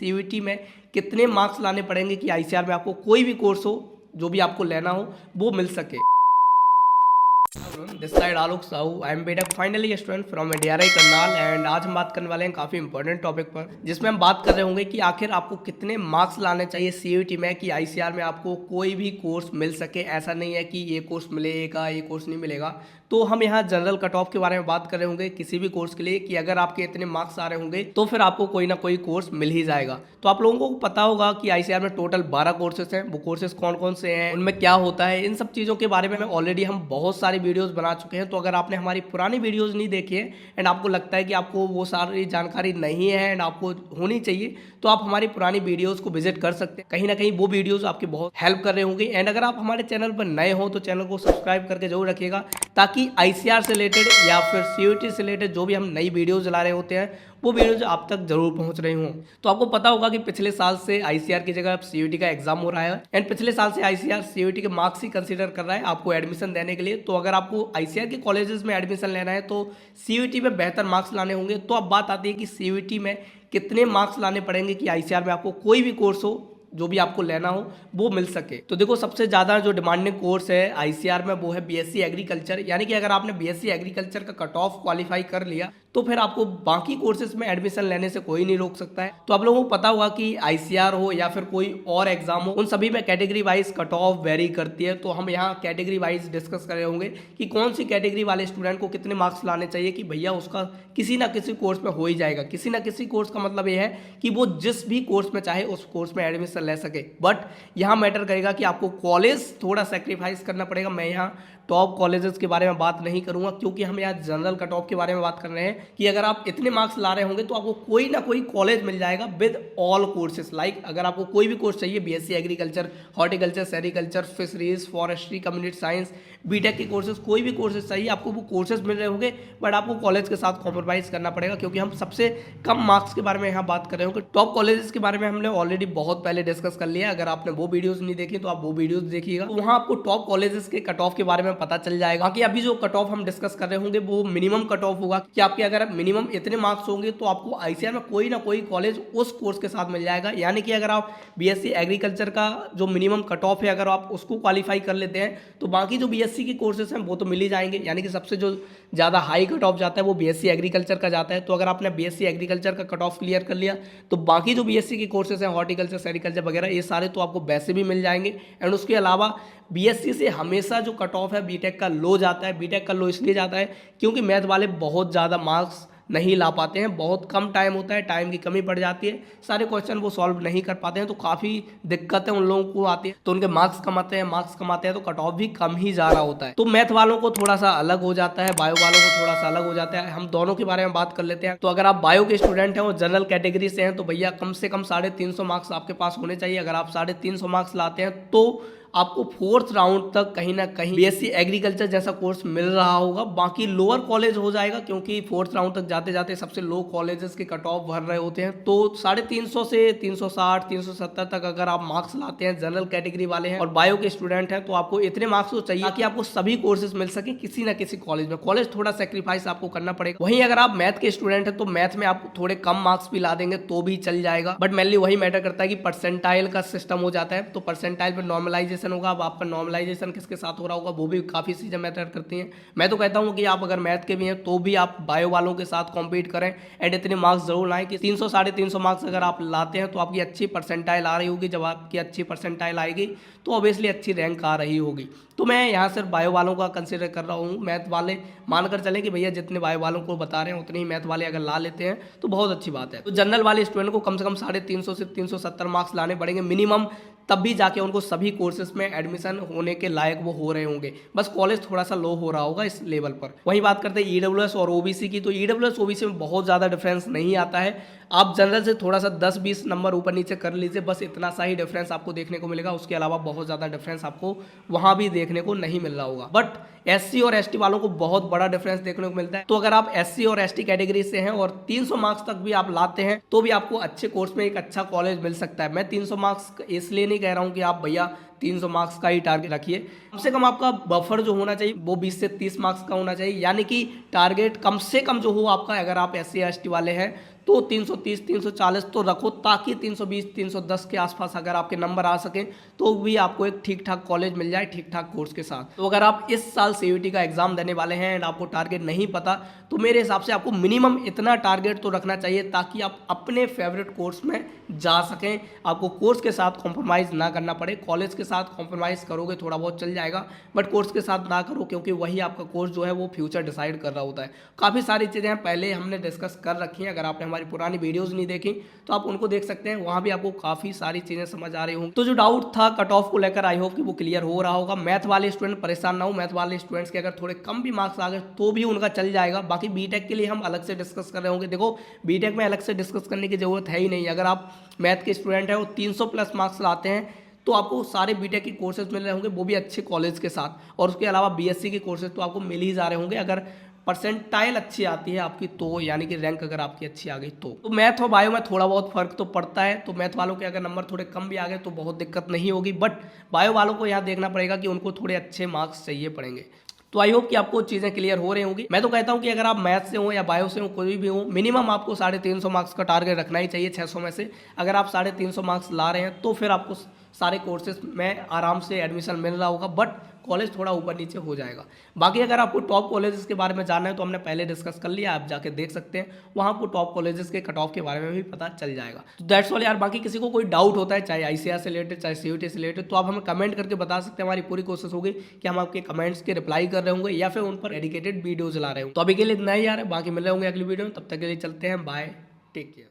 CUET में कितने marks लाने पड़ेंगे कि आईसीआर में आपको कोई भी कोर्स हो जो भी आपको लेना हो वो मिल सके। This side Alok Sahu, I am BTech final year student from DRI Karnal and आज हम बात करने वाले हैं काफ़ी इंपॉर्टेंट टॉपिक पर, जिसमें हम बात कर रहे होंगे कि आखिर आपको कितने मार्क्स लाने चाहिए सीयूईटी में कि आईसीआर में आपको कोई भी कोर्स मिल सके। ऐसा नहीं है कि ये कोर्स मिलेगा ये कोर्स नहीं मिलेगा। तो हम यहाँ जनरल कट ऑफ के बारे में बात कर रहे होंगे किसी भी कोर्स के लिए कि अगर आपके इतने मार्क्स आ रहे होंगे तो फिर आपको कोई ना कोई कोर्स मिल ही जाएगा। तो आप लोगों को पता होगा कि आईसीआर में टोटल 12 कोर्सेज हैं। वो कोर्सेज कौन कौन से हैं, उनमें क्या होता है, इन सब चीज़ों के बारे में ऑलरेडी हम बहुत सारी वीडियोज़ बना चुके हैं। तो अगर आपने हमारी पुरानी वीडियोज़ नहीं देखी है एंड आपको लगता है कि आपको वो सारी जानकारी नहीं है एंड आपको होनी चाहिए, तो आप हमारी पुरानी वीडियोज़ को विजिट कर सकते हैं। कहीं ना कहीं वो वीडियोज़ आपकी बहुत हेल्प कर रहे होंगे। एंड अगर आप हमारे चैनल पर नए हो तो चैनल को सब्सक्राइब करके जरूर रखिएगा, ताकि आईसीआर से रिलेटेड या फिर सीयूईटी से रिलेटेड जो भी हम नई वीडियोज़ ला रहे होते हैं वो वीडियोज आप तक जरूर पहुंच रही हूँ। तो आपको पता होगा कि पिछले साल से आईसीआर की जगह अब सीयूईटी का एग्जाम हो रहा है एंड पिछले साल से आईसीआर सीयूईटी के मार्क्स ही कंसीडर कर रहा है आपको एडमिशन देने के लिए। तो अगर आपको आईसीआर के कॉलेजेस में एडमिशन लेना है तो सीयूईटी में बेहतर मार्क्स लाने होंगे। तो अब बात आती है कि सीयूईटी में कितने मार्क्स लाने पड़ेंगे कि आईसीआर में आपको कोई भी कोर्स हो जो भी आपको लेना हो वो मिल सके। तो देखो, सबसे ज़्यादा जो डिमांडिंग कोर्स है आईसीआर में वो है बीएससी एग्रीकल्चर। यानी कि अगर आपने बीएससी एग्रीकल्चर का कट ऑफ क्वालिफाई कर लिया तो फिर आपको बाकी कोर्सेज में एडमिशन लेने से कोई नहीं रोक सकता है। तो आप लोगों को पता होगा कि आईसीआर हो या फिर कोई और एग्जाम हो, उन सभी में category wise cut off very करती है। तो हम यहाँ कैटेगरी वाइज डिस्कस कर रहे होंगे कि कौन सी कैटेगरी वाले स्टूडेंट को कितने मार्क्स लाने चाहिए कि भैया उसका किसी ना किसी कोर्स में हो ही जाएगा। किसी ना किसी कोर्स का मतलब ये है कि वो जिस भी कोर्स में चाहे उस कोर्स में एडमिशन ले सके। बट यहाँ मैटर करेगा कि आपको कॉलेज थोड़ा सेक्रीफाइस करना पड़ेगा। मैं यहाँ टॉप कॉलेजेस के बारे में बात नहीं करूंगा, क्योंकि हम यहाँ जनरल कट ऑफ के बारे में बात कर रहे हैं कि अगर आप इतने मार्क्स ला रहे होंगे तो आपको कोई ना कोई कॉलेज मिल जाएगा विद ऑल कोर्सेज। लाइक अगर आपको कोई भी कोर्स चाहिए, BSc agriculture, horticulture, sericulture, fisheries, forestry, community science, BTech के कोर्सेज, कोई भी कोर्सेज चाहिए आपको वो कोर्सेज मिल रहे होंगे। बट आपको कॉलेज के साथ कॉम्प्रोमाइज करना पड़ेगा, क्योंकि हम सबसे कम मार्क्स के बारे में यहाँ बात कर रहे होंगे। टॉप कॉलेजेस के बारे में हमने ऑलरेडी बहुत पहले डिस्कस कर लिया। अगर आपने वो वीडियोज नहीं देखी तो आप वो वीडियोज देखिएगा, तो वहाँ आपको टॉप कॉलेजेस के कट ऑफ के बारे में पता चल जाएगा। कि अभी जो कट ऑफ हम डिस्कस कर रहे होंगे वो मिनिमम कट ऑफ होगा कि आपके अगर मिनिमम इतने मार्क्स होंगे तो आपको आईसीआर में कोई ना कोई कॉलेज उस कोर्स के साथ मिल जाएगा। यानी कि अगर आप बीएससी एग्रीकल्चर का जो मिनिमम कट ऑफ है अगर आप उसको क्वालिफाई कर लेते हैं तो बाकी जो बीएससी के कोर्सेज हैं वो तो मिल ही जाएंगे। यानी कि सबसे जो ज़्यादा हाई कट ऑफ जाता है वो बीएससी एग्रीकल्चर का जाता है। तो अगर आपने बीएससी एग्रीकल्चर का कट ऑफ क्लियर कर लिया तो बाकी जो बीएससी के कोर्सेज हैं, हॉर्टिकल्चर, सेरिकल्चर वगैरह, ये सारे तो आपको वैसे भी मिल जाएंगे। एंड उसके अलावा बीएससी से हमेशा जो कट ऑफ है बीटेक का लो जाता है। बीटेक का लो इसलिए जाता है क्योंकि मैथ वाले बहुत ज़्यादा मार्क्स नहीं ला पाते हैं, बहुत कम टाइम होता है, टाइम की कमी पड़ जाती है, सारे क्वेश्चन वो सॉल्व नहीं कर पाते हैं, तो काफ़ी दिक्कतें उन लोगों को आती है। तो उनके मार्क्स कमाते हैं तो कट ऑफ भी कम ही जा रहा होता है। तो मैथ वालों को थोड़ा सा अलग हो जाता है, बायो वालों को थोड़ा सा अलग हो जाता है। हम दोनों के बारे में बात कर लेते हैं। तो अगर आप बायो के स्टूडेंट हैं और जनरल कैटेगरी से हैं तो भैया कम से कम 350 मार्क्स आपके पास होने चाहिए। अगर आप 350 मार्क्स लाते हैं तो आपको 4th राउंड तक कहीं ना कहीं बीएससी एग्रीकल्चर जैसा कोर्स मिल रहा होगा। बाकी लोअर कॉलेज हो जाएगा, क्योंकि 4th राउंड तक जाते जाते सबसे लो कॉलेजेस के कट ऑफ भर रहे होते हैं। तो 350 से 360, 370 तक अगर आप मार्क्स लाते हैं, जनरल कैटेगरी वाले हैं और बायो के स्टूडेंट हैं, तो आपको इतने मार्क्स तो चाहिए ताकि आपको सभी कोर्सेज मिल सके किसी ना किसी कॉलेज में। कॉलेज थोड़ा सेक्रीफाइस आपको करना पड़ेगा। वहीं अगर आप मैथ के स्टूडेंट हैं तो मैथ में आप थोड़े कम मार्क्स भी ला देंगे तो भी चल जाएगा। बट मेनली वही मैटर करता है कि परसेंटाइल का सिस्टम हो जाता है। तो परसेंटाइल पर नॉर्मलाइजेशन होगा। अब आपका नॉर्मलाइजेशन किसके साथ हो रहा होगा वो भी काफ़ी चीज़ें मैटर करती हैं। मैं तो कहता हूँ कि आप अगर मैथ के भी हैं तो भी आप बायो वालों के साथ कॉम्पीट करें एंड इतने मार्क्स जरूर लाएं कि 300, 350 मार्क्स अगर आप लाते हैं तो आपकी अच्छी परसेंटाइल आ रही होगी। जब आपकी अच्छी परसेंटाइल आएगी तो ऑब्वियसली अच्छी रैंक आ रही होगी। तो मैं यहाँ सिर्फ बायो वालों का कंसिडर कर रहा हूँ। मैथ वाले मानकर चलें कि भैया जितने बायो वालों को बता रहे हैं उतने ही मैथ वाले अगर ला लेते हैं तो बहुत अच्छी बात है। तो जनरल वाले स्टूडेंट को कम से कम 350 से 370 मार्क्स लाने पड़ेंगे मिनिमम, तब भी जाके उनको सभी कोर्सेज में एडमिशन होने के लायक वो हो रहे होंगे। बस कॉलेज थोड़ा सा लो हो रहा होगा इस लेवल पर। वहीं बात करते हैं ईडब्ल्यूएस और ओबीसी की, तो ईडब्ल्यूएस ओबीसी में बहुत ज़्यादा डिफरेंस नहीं आता है। आप जनरल से थोड़ा सा 10-20 नंबर ऊपर नीचे कर लीजिए, बस इतना सा ही डिफरेंस आपको देखने को मिलेगा। उसके अलावा बहुत ज़्यादा डिफरेंस आपको वहाँ भी देखने को नहीं मिल रहा होगा। बट एससी और एसटी वालों को बहुत बड़ा डिफरेंस देखने को मिलता है। तो अगर आप एससी और एसटी कैटेगरी से हैं और 300 मार्क्स तक भी आप लाते हैं तो भी आपको अच्छे कोर्स में एक अच्छा कॉलेज मिल सकता है। मैं 300 मार्क्स इसलिए नहीं कह रहा हूँ कि आप भैया 300 मार्क्स का ही टारगेट रखिए। कम से कम आपका बफर जो होना चाहिए वो 20 से 30 मार्क्स का होना चाहिए। यानी कि टारगेट कम से कम जो हो आपका, अगर आप एससी एसटी वाले हैं तो 330 340 तो रखो, ताकि 320 310 के आसपास अगर आपके नंबर आ सकें तो भी आपको एक ठीक ठाक कॉलेज मिल जाए ठीक ठाक कोर्स के साथ। तो अगर आप इस साल CUET का एग्जाम देने वाले हैं एंड आपको टारगेट नहीं पता, तो मेरे हिसाब से आपको मिनिमम इतना टारगेट तो रखना चाहिए ताकि आप अपने फेवरेट कोर्स में जा सकें, आपको कोर्स के साथ कॉम्प्रोमाइज़ ना करना पड़े। कॉलेज के साथ कॉम्प्रोमाइज़ करोगे थोड़ा बहुत चल जाएगा, बट कोर्स के साथ ना करो, क्योंकि वही आपका कोर्स जो है वो फ्यूचर डिसाइड कर रहा होता है। काफ़ी सारी चीज़ें पहले हमने डिस्कस कर रखी हैं, अगर आपने हमारी पुरानी वीडियोज़ नहीं देखी तो आप उनको देख सकते हैं, वहाँ भी आपको काफ़ी सारी चीज़ें समझ आ रही होंगी। तो जो डाउट था कट ऑफ को लेकर, आई होप कि वो क्लियर हो रहा होगा। मैथ वाले स्टूडेंट परेशान ना हो, मैथ वाले स्टूडेंट्स के अगर थोड़े कम भी मार्क्स आ गए तो भी उनका चल जाएगा। बाकी बीटेक के लिए हम अलग से डिस्कस कर रहे होंगे। देखो बीटेक में अलग से डिस्कस करने की जरूरत है ही नहीं। अगर आप मैथ के स्टूडेंट हैं और 300 प्लस मार्क्स लाते हैं तो आपको सारे बीटेक के कोर्सेज मिल रहे होंगे, वो भी अच्छे कॉलेज के साथ, और उसके अलावा बीएससी के कोर्सेज तो आपको मिल ही जा रहे होंगे अगर परसेंटाइल अच्छी आती है आपकी तो, यानी कि रैंक अगर आपकी अच्छी आ गई तो मैथ और बायो में थोड़ा बहुत फर्क तो पड़ता है। तो मैथ वालों के अगर नंबर थोड़े कम भी आ गए तो बहुत दिक्कत नहीं होगी, बट बायो वालों को यहाँ देखना पड़ेगा कि उनको थोड़े अच्छे मार्क्स चाहिए पड़ेंगे। तो आई होप कि आपको चीज़ें क्लियर हो रही होंगी। मैं तो कहता हूँ कि अगर आप मैथ से हो या बायो से हो, कोई भी हो, मिनिमम आपको 350 मार्क्स का टारगेट रखना ही चाहिए 600 में से। अगर आप 350 मार्क्स ला रहे हैं तो फिर आपको सारे कोर्सेज में आराम से एडमिशन मिल रहा होगा, बट कॉलेज थोड़ा ऊपर नीचे हो जाएगा। बाकी अगर आपको टॉप कॉलेजेस के बारे में जानना है तो हमने पहले डिस्कस कर लिया, आप जाके देख सकते हैं, वहाँ आपको टॉप कॉलेजेस के कट ऑफ के बारे में भी पता चल जाएगा। तो दैट्स ऑल यार। बाकी किसी को कोई डाउट होता है चाहे ICAR से रिलेटेड चाहे CUET से रिलेटेड, तो आप हमें कमेंट करके बता सकते हैं। हमारी पूरी कोशिश होगी कि हम आपके कमेंट्स के रिप्लाई कर रहे होंगे या फिर उन पर डेडिकेटेड वीडियोज ला रहे होंगे। तो अभी के लिए इतना ही यार, बाकी मिल रहे होंगे अगली वीडियो में, तब तक के लिए चलते हैं, बाय, टेक केयर।